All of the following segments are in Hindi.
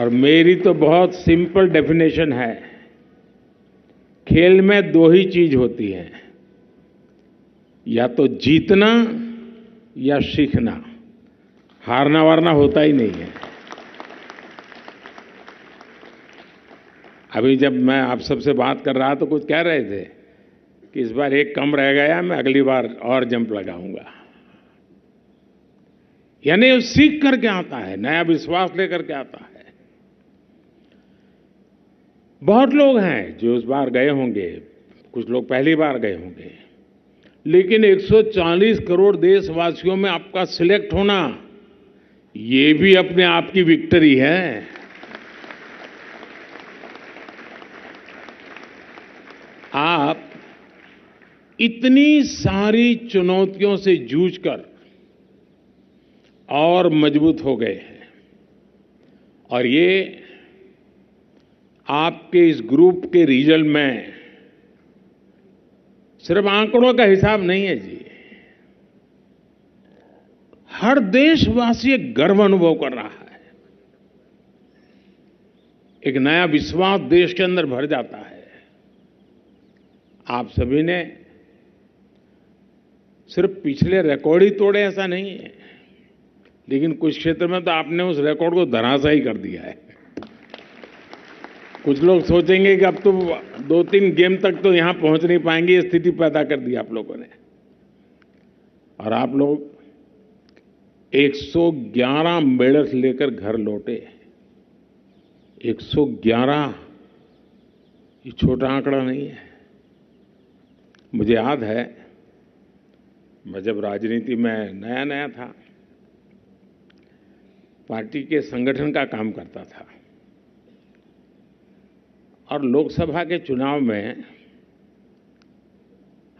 और मेरी तो बहुत सिंपल डेफिनेशन है। खेल में दो ही चीज होती है, या तो जीतना या सीखना। हारना वारना होता ही नहीं है। अभी जब मैं आप सबसे बात कर रहा तो कुछ कह रहे थे कि इस बार एक कम रह गया, मैं अगली बार और जंप लगाऊंगा। यानी वो सीख करके आता है, नया विश्वास लेकर के आता है। बहुत लोग हैं जो इस बार गए होंगे, कुछ लोग पहली बार गए होंगे, लेकिन 140 करोड़ देशवासियों में आपका सिलेक्ट होना, ये भी अपने आप की विक्ट्री है। आप इतनी सारी चुनौतियों से जूझकर और मजबूत हो गए हैं, और ये आपके इस ग्रुप के रिजल्ट में सिर्फ आंकड़ों का हिसाब नहीं है जी। हर देशवासी एक गर्व अनुभव कर रहा है, एक नया विश्वास देश के अंदर भर जाता है। आप सभी ने सिर्फ पिछले रिकॉर्ड ही तोड़े ऐसा नहीं है, लेकिन कुछ क्षेत्र में तो आपने उस रिकॉर्ड को धराशायी कर दिया है। कुछ लोग सोचेंगे कि अब तो 2-3 गेम तक तो यहां पहुंच नहीं पाएंगे, ये स्थिति पैदा कर दी आप लोगों ने। और आप लोग 111 मेडल्स लेकर घर लौटे। 111 ये छोटा आंकड़ा नहीं है। मुझे याद है, मैं जब राजनीति में नया नया था, पार्टी के संगठन का काम करता था, और लोकसभा के चुनाव में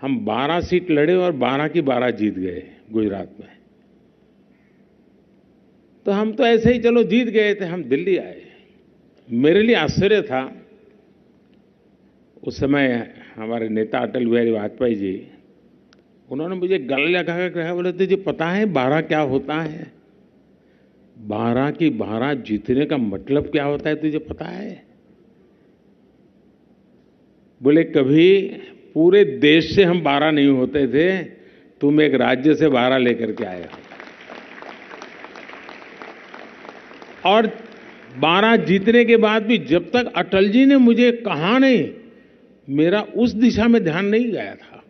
हम 12 सीट लड़े और 12 की 12 जीत गए गुजरात में। तो हम तो ऐसे ही चलो जीत गए थे, हम दिल्ली आए। मेरे लिए आश्चर्य था, उस समय हमारे नेता अटल बिहारी वाजपेयी जी, उन्होंने मुझे गले लगा कर कहा, बोले तुझे पता है 12 क्या होता है? 12 की 12 जीतने का मतलब क्या होता है तुझे पता है? बोले कभी पूरे देश से हम 12 नहीं होते थे, तुम एक राज्य से 12 लेकर के आए हो। और 12 जीतने के बाद भी जब तक अटल जी ने मुझे कहा नहीं, मेरा उस दिशा में ध्यान नहीं गया था।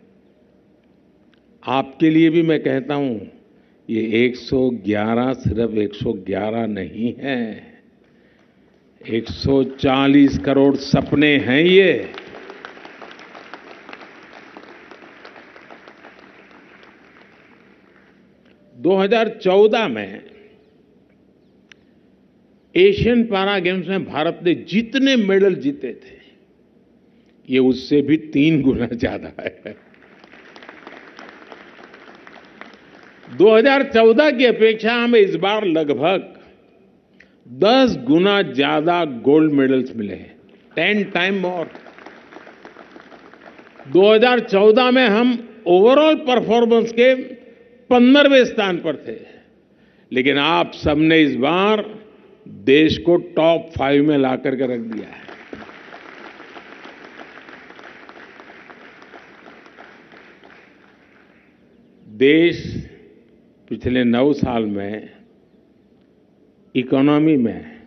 आपके लिए भी मैं कहता हूं, ये 111 सिर्फ 111 नहीं है, 140 करोड़ सपने हैं ये। - 2014 में एशियन पैरा गेम्स में भारत ने जितने मेडल जीते थे, ये उससे भी 3 गुना ज्यादा है। 2014 की अपेक्षा हमें इस बार लगभग 10 गुना ज्यादा गोल्ड मेडल्स मिले हैं, 10 टाइम मोर। 2014 में हम ओवरऑल परफॉर्मेंस के 15वें स्थान पर थे, लेकिन आप सबने इस बार देश को टॉप 5 में ला करके रख दिया है। देश पिछले 9 साल में इकोनॉमी में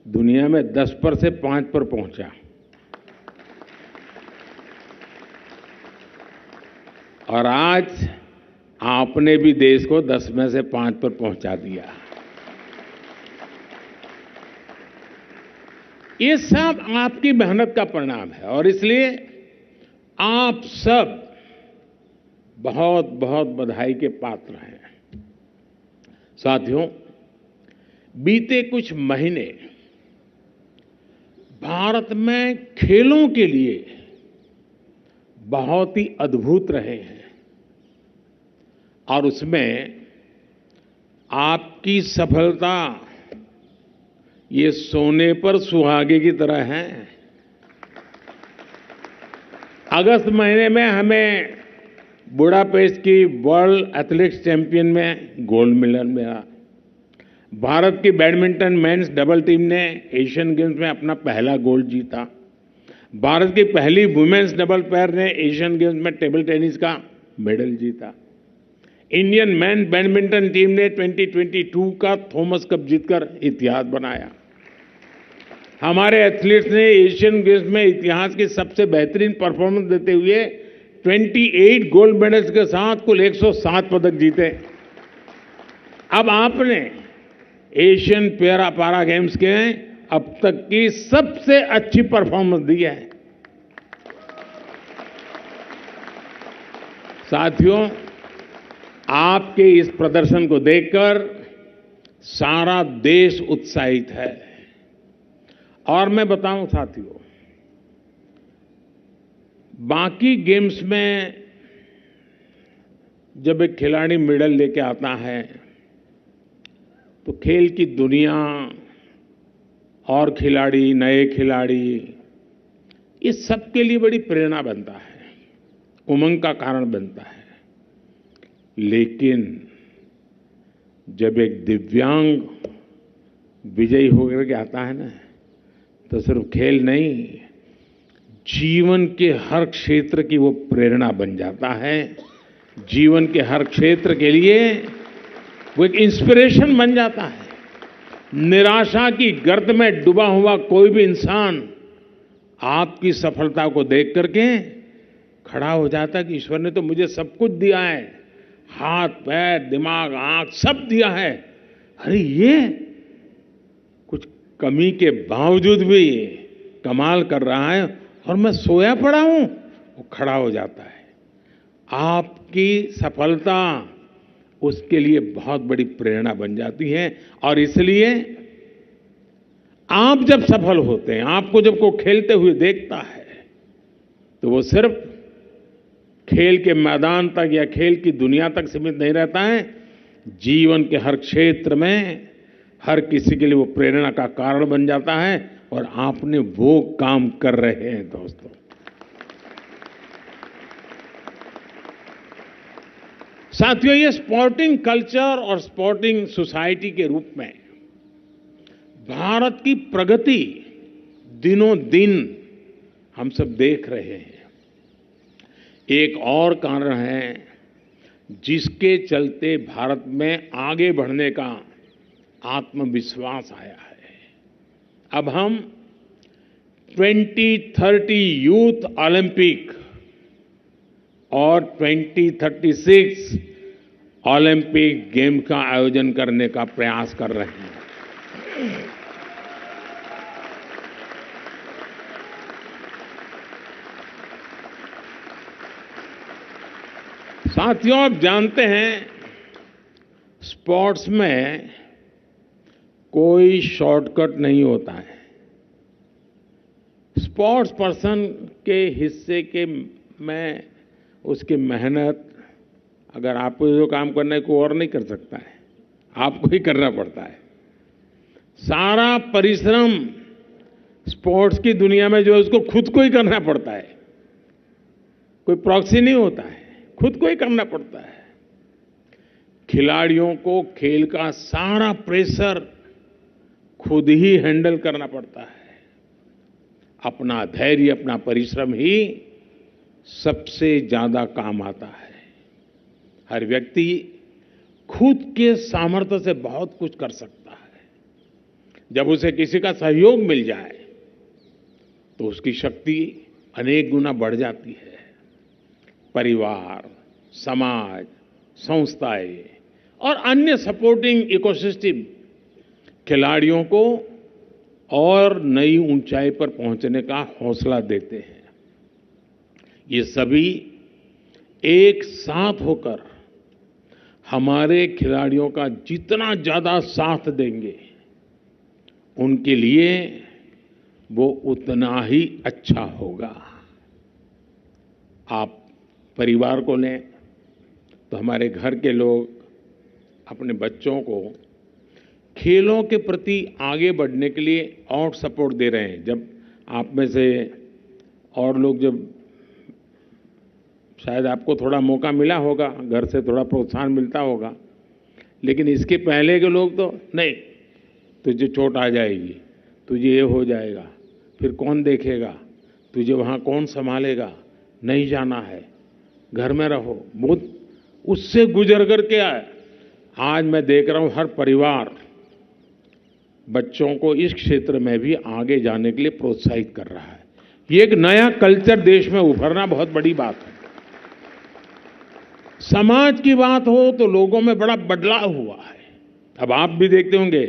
दुनिया में 10 पर से 5 पर पहुंचा, और आज आपने भी देश को 10 में से 5 पर पहुंचा दिया। ये सब आपकी मेहनत का परिणाम है, और इसलिए आप सब बहुत बहुत बधाई के पात्र हैं। साथियों, बीते कुछ महीने भारत में खेलों के लिए बहुत ही अद्भुत रहे हैं, और उसमें आपकी सफलता ये सोने पर सुहागे की तरह है। अगस्त महीने में हमें बुडापेस्ट की वर्ल्ड एथलेटिक्स चैंपियन में गोल्ड मेडल मिला। भारत की बैडमिंटन मेंस डबल टीम ने एशियन गेम्स में अपना पहला गोल्ड जीता। भारत की पहली वुमेन्स डबल पेयर ने एशियन गेम्स में टेबल टेनिस का मेडल जीता। इंडियन मेन बैडमिंटन टीम ने 2022 का थॉमस कप जीतकर इतिहास बनाया। हमारे एथलीट्स ने एशियन गेम्स में इतिहास की सबसे बेहतरीन परफॉर्मेंस देते हुए 28 गोल्ड मेडल्स के साथ कुल 107 पदक जीते। अब आपने एशियन पैरा गेम्स के अब तक की सबसे अच्छी परफॉर्मेंस दी है। साथियों, आपके इस प्रदर्शन को देखकर सारा देश उत्साहित है। और मैं बताऊं साथियों, बाकी गेम्स में जब एक खिलाड़ी मेडल लेके आता है तो खेल की दुनिया और खिलाड़ी, नए खिलाड़ी, इस सब के लिए बड़ी प्रेरणा बनता है, उमंग का कारण बनता है। लेकिन जब एक दिव्यांग विजयी होकर के आता है ना, तो सिर्फ खेल नहीं, जीवन के हर क्षेत्र की वो प्रेरणा बन जाता है। जीवन के हर क्षेत्र के लिए वो एक इंस्पिरेशन बन जाता है। निराशा की गर्त में डूबा हुआ कोई भी इंसान आपकी सफलता को देख करके खड़ा हो जाता है कि ईश्वर ने तो मुझे सब कुछ दिया है, हाथ, पैर, दिमाग, आंख सब दिया है। अरे ये कुछ कमी के बावजूद भी कमाल कर रहा है और मैं सोया पड़ा हूं। वो खड़ा हो जाता है। आपकी सफलता उसके लिए बहुत बड़ी प्रेरणा बन जाती है। और इसलिए आप जब सफल होते हैं, आपको जब कोई खेलते हुए देखता है, तो वो सिर्फ खेल के मैदान तक या खेल की दुनिया तक सीमित नहीं रहता है। जीवन के हर क्षेत्र में हर किसी के लिए वो प्रेरणा का कारण बन जाता है। और आपने वो काम कर रहे हैं दोस्तों। साथियों, ये स्पोर्टिंग कल्चर और स्पोर्टिंग सोसाइटी के रूप में भारत की प्रगति दिनों दिन हम सब देख रहे हैं। एक और कारण है जिसके चलते भारत में आगे बढ़ने का आत्मविश्वास आया है। अब हम 2030 यूथ ओलंपिक और 2036 ओलंपिक गेम का आयोजन करने का प्रयास कर रहे हैं। साथियों, आप जानते हैं स्पोर्ट्स में कोई शॉर्टकट नहीं होता है। स्पोर्ट्स पर्सन के हिस्से के में उसकी मेहनत, अगर आपको जो काम करना है कोई और नहीं कर सकता है, आपको ही करना पड़ता है। सारा परिश्रम स्पोर्ट्स की दुनिया में जो है उसको खुद को ही करना पड़ता है। कोई प्रॉक्सी नहीं होता है, खुद को ही करना पड़ता है। खिलाड़ियों को खेल का सारा प्रेशर खुद ही हैंडल करना पड़ता है। अपना धैर्य, अपना परिश्रम ही सबसे ज्यादा काम आता है। हर व्यक्ति खुद के सामर्थ्य से बहुत कुछ कर सकता है। जब उसे किसी का सहयोग मिल जाए तो उसकी शक्ति अनेक गुना बढ़ जाती है। परिवार, समाज, संस्थाएं और अन्य सपोर्टिंग इकोसिस्टम खिलाड़ियों को और नई ऊंचाई पर पहुंचने का हौसला देते हैं। ये सभी एक साथ होकर हमारे खिलाड़ियों का जितना ज्यादा साथ देंगे, उनके लिए वो उतना ही अच्छा होगा। आप परिवार को लें तो हमारे घर के लोग अपने बच्चों को खेलों के प्रति आगे बढ़ने के लिए और सपोर्ट दे रहे हैं। जब आप में से और लोग, जब शायद आपको थोड़ा मौका मिला होगा, घर से थोड़ा प्रोत्साहन मिलता होगा, लेकिन इसके पहले के लोग तो नहीं, तुझे चोट आ जाएगी, तुझे ये हो जाएगा, फिर कौन देखेगा, तुझे वहाँ कौन संभालेगा, नहीं जाना है, घर में रहो। बहुत उससे गुजर करके आए। आज मैं देख रहा हूँ हर परिवार बच्चों को इस क्षेत्र में भी आगे जाने के लिए प्रोत्साहित कर रहा है। ये एक नया कल्चर देश में उभरना बहुत बड़ी बात है। समाज की बात हो तो लोगों में बड़ा बदलाव हुआ है। अब आप भी देखते होंगे,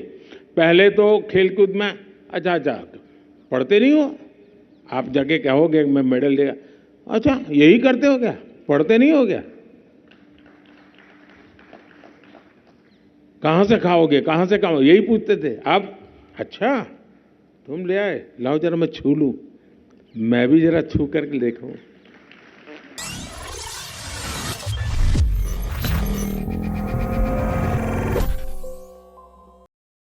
पहले तो खेलकूद में अच्छा पढ़ते नहीं हो, आप जाके कहोगे मैं मेडल देगा, अच्छा यही करते हो क्या, पढ़ते नहीं हो क्या, कहां से खाओगे, कहां से खाओगे, यही पूछते थे। अब अच्छा तुम ले आए, लाओ जरा मैं छू लूं, मैं भी जरा छू करके देखूं।